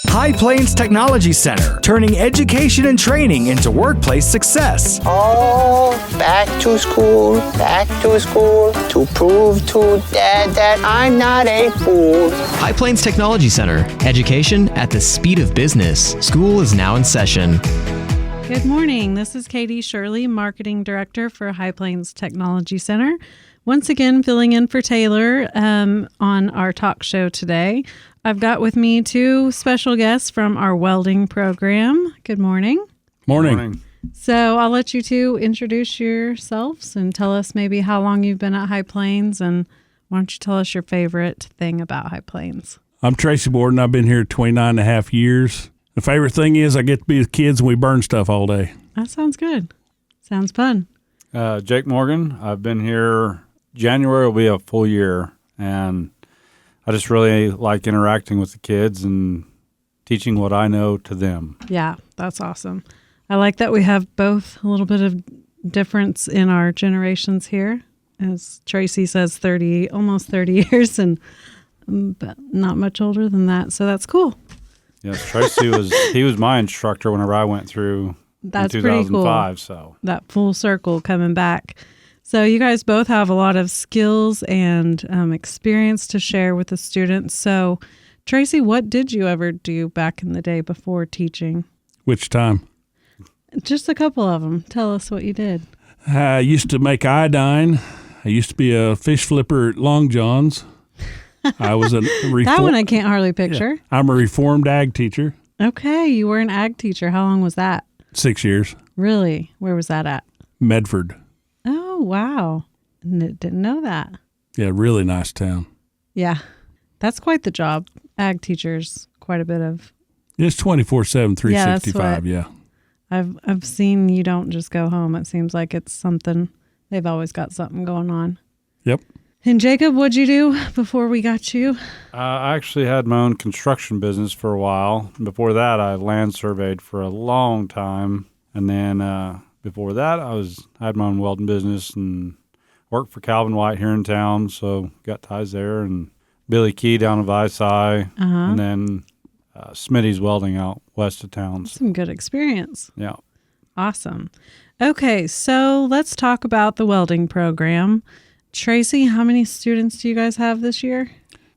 High Plains Technology Center, turning education and training into workplace success. Oh, back to school to prove to Dad that I'm not a fool. High Plains Technology Center, education at the speed of business. School is now in session. Good morning. This is Katie Shirley, Marketing Director for High Plains Technology Center. Once again, filling in for Taylor on our talk show today. I've got with me two special guests from our welding program. Good morning. Morning. So I'll let you two introduce yourselves and tell us maybe how long you've been at High Plains, and why don't you tell us your favorite thing about High Plains? I'm Tracy Borden. I've been here 29 and a half years. The favorite thing is I get to be with kids and we burn stuff all day. That sounds good. Sounds fun. Jake Morgan. I've been here, January will be a full year, and I just really like interacting with the kids and teaching what I know to them. Yeah, that's awesome. I like that we have both a little bit of difference in our generations here. As Tracy says, almost 30 years, and but not much older than that. So that's cool. Yes, Tracy was my instructor whenever I went through that's in 2005. Pretty cool. So that full circle coming back. So you guys both have a lot of skills and experience to share with the students. So Tracy, what did you ever do back in the day before teaching? Which time? Just a couple of them. Tell us what you did. I used to make iodine. I used to be a fish flipper at Long John's. I was a that one I can't hardly picture. Yeah, I'm a reformed ag teacher. Okay, you were an ag teacher. How long was that? 6 years. Really? Where was that at? Medford. Oh, wow. Didn't know that. Yeah, really nice town. Yeah, that's quite the job. Ag teachers, quite a bit of. It's 24/7, 365, yeah. I've seen you don't just go home. It seems like it's something, they've always got something going on. Yep. And Jacob, what'd you do before we got you? I actually had my own construction business for a while. Before that, I land surveyed for a long time. And then before that, I had my own welding business and worked for Calvin White here in town, so got ties there, and Billy Key down in Visay, and then Smitty's Welding out west of town. Some good experience. Yeah. Awesome. Okay, so let's talk about the welding program. Tracy, how many students do you guys have this year?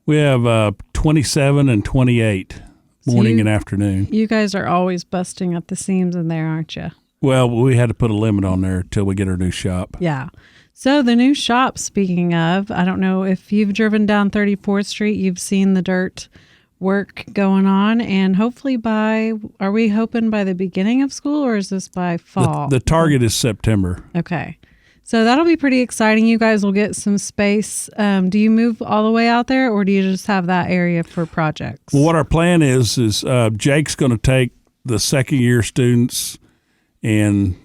We have 27 and 28, morning and afternoon. You guys are always busting at the seams in there, aren't you? Well, we had to put a limit on there till we get our new shop. Yeah. So the new shop, speaking of, I don't know if you've driven down 34th Street, you've seen the dirt work going on, and hopefully are we hoping by the beginning of school, or is this by fall? The target is September. Okay. So that'll be pretty exciting. You guys will get some space. Do you move all the way out there, or do you just have that area for projects? Well, what our plan is Jake's going to take the second year students and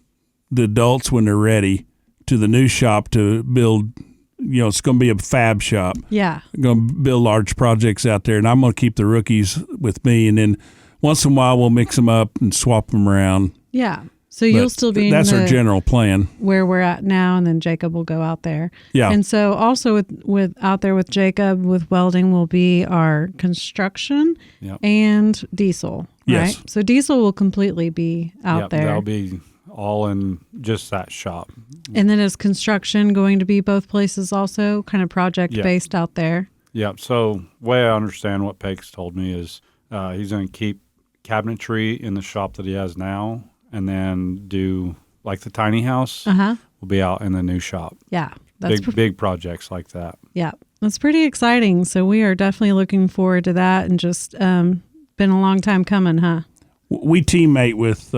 the adults when they're ready to the new shop to build, it's going to be a fab shop. Yeah. I'm going to build large projects out there, and I'm going to keep the rookies with me, and then once in a while we'll mix them up and swap them around. Yeah. So you'll still be that's our general plan. Where we're at now, and then Jacob will go out there. Yeah. And so also with out there with Jacob, with welding will be our construction and diesel, right? Yes. So diesel will completely be out there. That'll be all in just that shop. And then is construction going to be both places also, kind of project-based out there? Yeah. So the way I understand what Pake's told me is he's going to keep cabinetry in the shop that he has now, and then do like the tiny house will be out in the new shop. Yeah. That's big projects like that. Yeah. That's pretty exciting. So we are definitely looking forward to that, and just been a long time coming, huh? We teammate with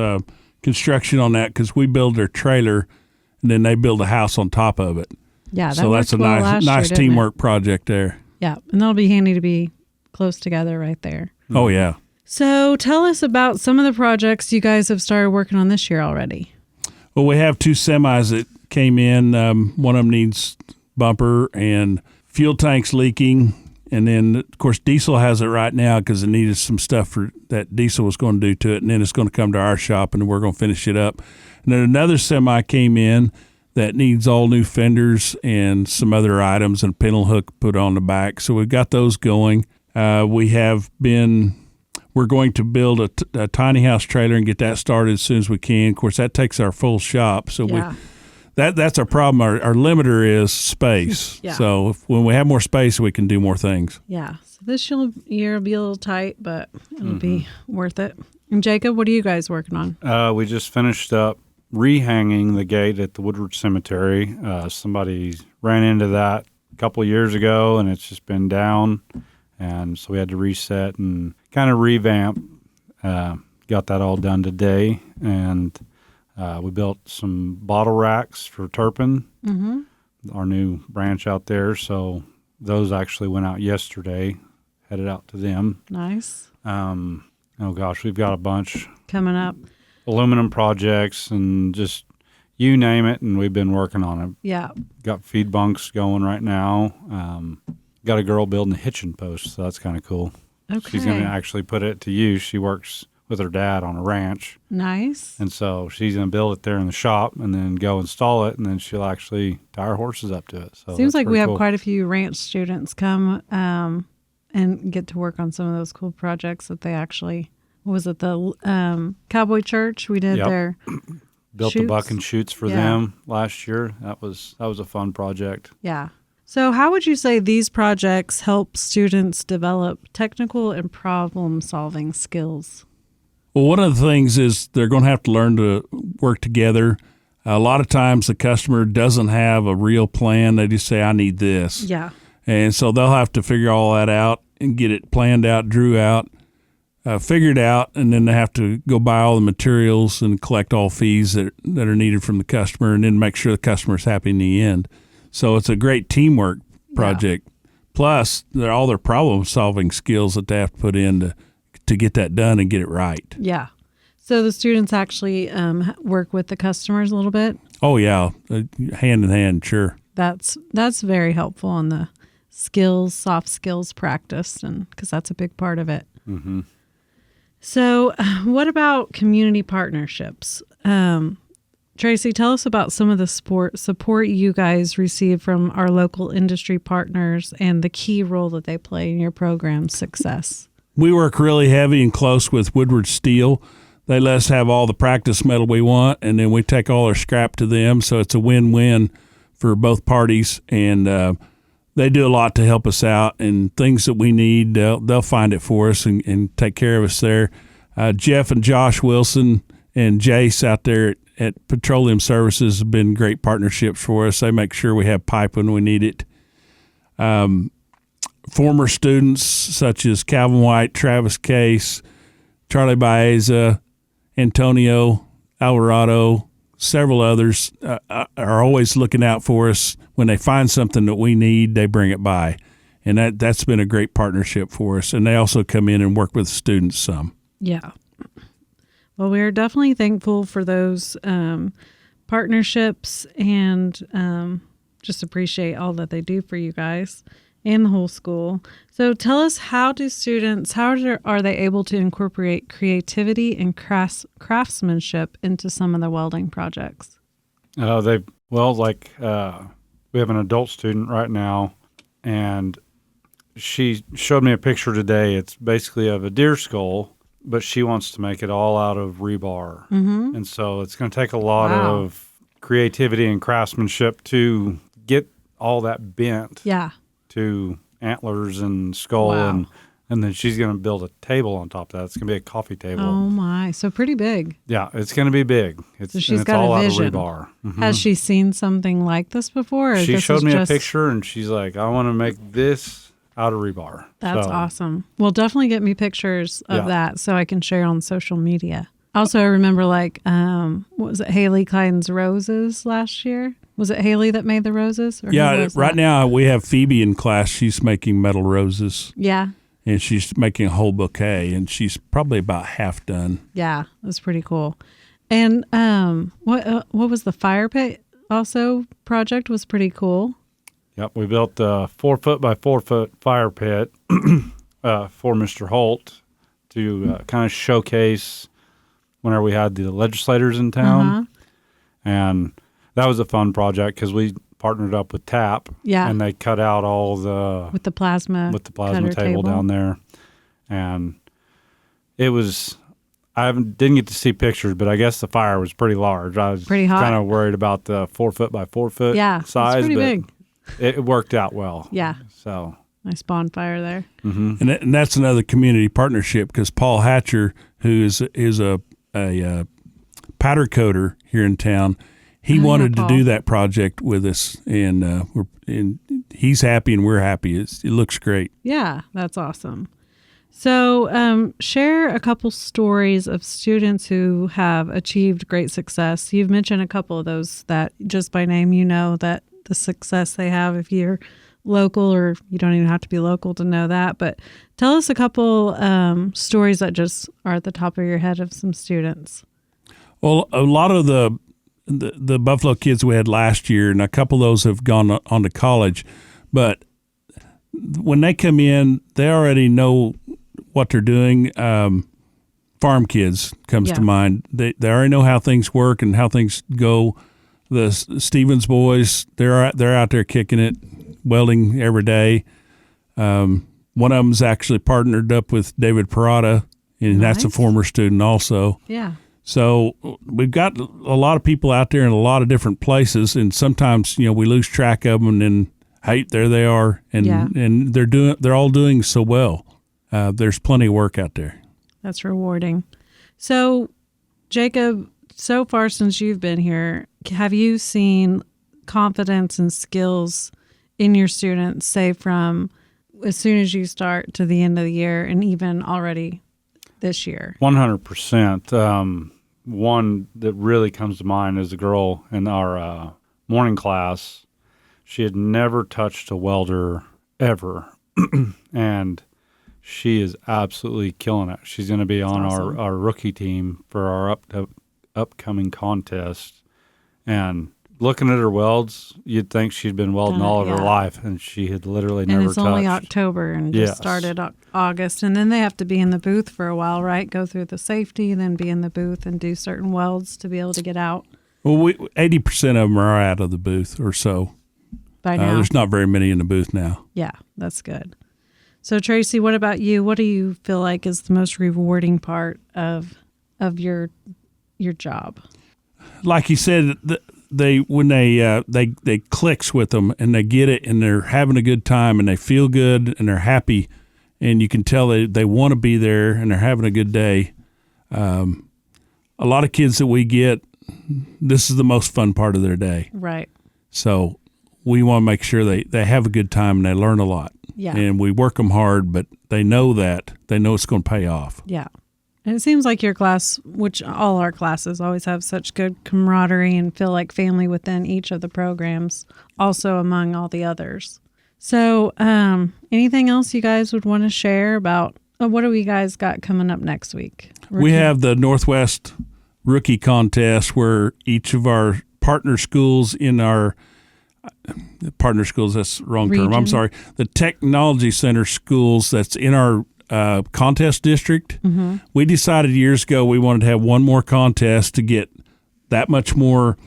construction on that because we build their trailer and then they build a house on top of it. Yeah. So that's a nice teamwork project there. Yeah. And that'll be handy to be close together right there. Oh, yeah. So tell us about some of the projects you guys have started working on this year already. Well, we have two semis that came in. One of them needs bumper and fuel tanks leaking. And then, of course, diesel has it right now because it needed some stuff that diesel was going to do to it. And then it's going to come to our shop and we're going to finish it up. And then another semi came in that needs all new fenders and some other items and a pintle hook put on the back. So we've got those going. We're we're going to build a tiny house trailer and get that started as soon as we can. Of course, that takes our full shop. So Yeah. that's our problem. Our limiter is space. Yeah. So when we have more space, we can do more things. Yeah. So this year will be a little tight, but it'll be worth it. And Jacob, what are you guys working on? We just finished up rehanging the gate at the Woodward Cemetery. Somebody ran into that a couple of years ago, and it's just been down. And so we had to reset and kind of revamp. Got that all done today. And we built some bottle racks for Turpin, our new branch out there. So those actually went out yesterday, headed out to them. Nice. Oh, gosh, we've got a bunch. Coming up. Aluminum projects and just you name it, and we've been working on it. Yeah. Got feed bunks going right now. Got a girl building a hitching post, so that's kind of cool. Okay. She's going to actually put it to use. She works with her dad on a ranch, Nice. and so she's going to build it there in the shop and then go install it, and then she'll actually tie her horses up to it. So Seems that's like we pretty have cool. quite a few ranch students come and get to work on some of those cool projects that they actually, what was it, the Cowboy Church? We did Yep. their built the shoots. buck and shoots for Yeah. them last year. That was a fun project. Yeah. So how would you say these projects help students develop technical and problem-solving skills? Well, one of the things is they're going to have to learn to work together. A lot of times the customer doesn't have a real plan. They just say, I need this. Yeah. And so they'll have to figure all that out and get it planned out, drew out, figured out, and then they have to go buy all the materials and collect all fees that are needed from the customer, and then make sure the customer's happy in the end. So it's a great teamwork project. Plus, all their problem-solving skills that they have to put in to get that done and get it right. Yeah. So the students actually work with the customers a little bit. Oh, yeah, hand in hand, sure. That's very helpful on the skills, soft skills practice, and because that's a big part of it. Mm-hmm. So, what about community partnerships? Tracy, tell us about some of the support you guys receive from our local industry partners and the key role that they play in your program's success. We work really heavy and close with Woodward Steel. They let us have all the practice metal we want, and then we take all our scrap to them, so it's a win-win for both parties, and they do a lot to help us out, and things that we need, they'll find it for us and take care of us there. Jeff and Josh Wilson and Jace out there at Petroleum Services have been great partnerships for us. They make sure we have pipe when we need it. Former students such as Calvin White, Travis Case, Charlie Baeza, Antonio Alvarado, several others are always looking out for us. When they find something that we need, they bring it by. And that's been a great partnership for us. And they also come in and work with students some. Yeah. Well, we are definitely thankful for those partnerships and just appreciate all that they do for you guys and the whole school. So tell us, how are they able to incorporate creativity and craftsmanship into some of the welding projects? We have an adult student right now, and she showed me a picture today. It's basically of a deer skull, but she wants to make it all out of rebar. Mm-hmm. And so it's going to take a lot of creativity and craftsmanship to get all that bent to antlers and skull. Wow. And then she's going to build a table on top of that. It's going to be a coffee table. Oh, my. So pretty big. Yeah, it's going to be big. So she's got all a vision. out of rebar. Mm-hmm. Has she seen something like this before? Or She this showed is me just... a picture, and she's like, I want to make this out of rebar. That's awesome. Well, definitely get me pictures of that so I can share on social media. Also, I remember what was it, Haley Klein's roses last year? Was it Haley that made the roses? Or Right now we have Phoebe in class. She's making metal roses. Yeah. And she's making a whole bouquet, and she's probably about half done. Yeah, that's pretty cool. And what was the fire pit also project was pretty cool. Yep, we built a 4 foot by 4 foot fire pit for Mr. Holt to kind of showcase whenever we had the legislators in town. Uh-huh. And that was a fun project because we partnered up with TAP. Yeah. And they cut out all the with the plasma table down there. And It was. Didn't get to see pictures, but I guess the fire was pretty large. I was Pretty hot. kind of worried about the 4 foot by 4 foot Yeah, it's size, pretty but big. it worked out well. Yeah. So Nice bonfire there. And that's another community partnership because Paul Hatcher, who is a powder coater here in town, he wanted to Paul. do that project with us, and he's happy and we're happy. It looks great. Yeah, that's awesome. So share a couple stories of students who have achieved great success. You've mentioned a couple of those that just by name you know that the success they have if you're local, or you don't even have to be local to know that. But tell us a couple stories that just are at the top of your head of some students. Well, a lot of the Buffalo kids we had last year, and a couple of those have gone on to college, but when they come in, they already know what they're doing. Farm kids comes to mind. They already know how things work and how things go. The Stevens boys, they're out there kicking it, welding every day. One of them's actually partnered up with David Parada, and that's a former student also. Yeah. So we've got a lot of people out there in a lot of different places, and sometimes we lose track of them, and then hey, there they are, and they're all doing so well. There's plenty of work out there. That's rewarding. So, Jacob, so far since you've been here, have you seen confidence and skills in your students, say from as soon as you start to the end of the year and even already this year? 100%. One that really comes to mind is a girl in our morning class. She had never touched a welder ever, and she is absolutely killing it. She's going to be on awesome. our rookie team for our upcoming contest. And looking at her welds, you'd think she'd been welding all of her life, and she had literally never touched. And it's only October and just started August. And then they have to be in the booth for a while, right? Go through the safety, then be in the booth and do certain welds to be able to get out. Well, 80% of them are out of the booth or so. By now. There's not very many in the booth now. Yeah, that's good. So, Tracy, what about you? What do you feel like is the most rewarding part of your job? Like you said, when they clicks with them and they get it and they're having a good time and they feel good and they're happy, and you can tell they want to be there and they're having a good day. A lot of kids that we get, this is the most fun part of their day. Right. So we want to make sure they have a good time and they learn a lot. Yeah. And we work them hard, but they know it's going to pay off. Yeah. And it seems like your class, which all our classes always have such good camaraderie and feel like family within each of the programs, also among all the others. So anything else you guys would want to share about what do we guys got coming up next week? We have the Northwest Rookie Contest where each of our partner schools in our partner schools, that's the wrong term. I'm sorry. The technology center schools that's in our contest district. Mm-hmm. We decided years ago we wanted to have one more contest to get that much more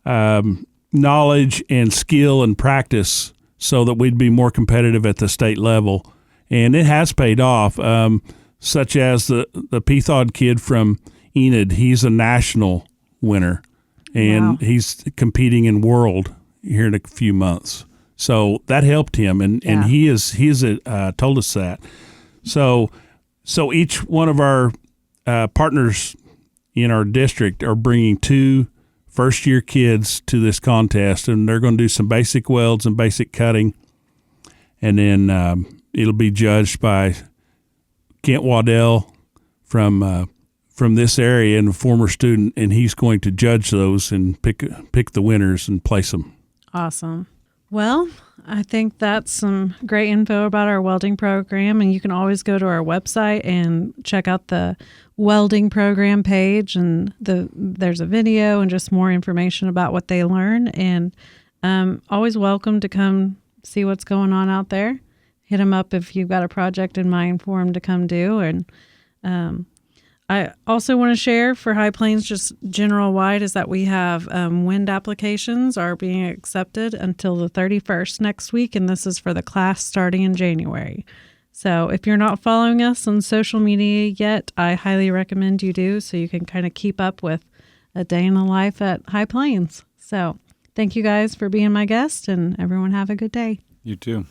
knowledge and skill and practice so that we'd be more competitive at the state level. And it has paid off, such as the Peathod kid from Enid. He's a national winner, and he's competing in world here in a few months. So that helped him, and he told us that. So each one of our partners in our district are bringing 2 first-year kids to this contest, and they're going to do some basic welds and basic cutting, and then it'll be judged by Kent Waddell from this area and a former student, and he's going to judge those and pick the winners and place them. Awesome. Well, I think that's some great info about our welding program, and you can always go to our website and check out the welding program page, and there's a video and just more information about what they learn, and always welcome to come see what's going on out there. Hit them up if you've got a project in mind for them to come do, and I also want to share for High Plains, just general wide, is that we have wind applications are being accepted until the 31st next week, and this is for the class starting in January. So if you're not following us on social media yet, I highly recommend you do so you can kind of keep up with a day in the life at High Plains. So thank you guys for being my guest, and everyone have a good day. You too.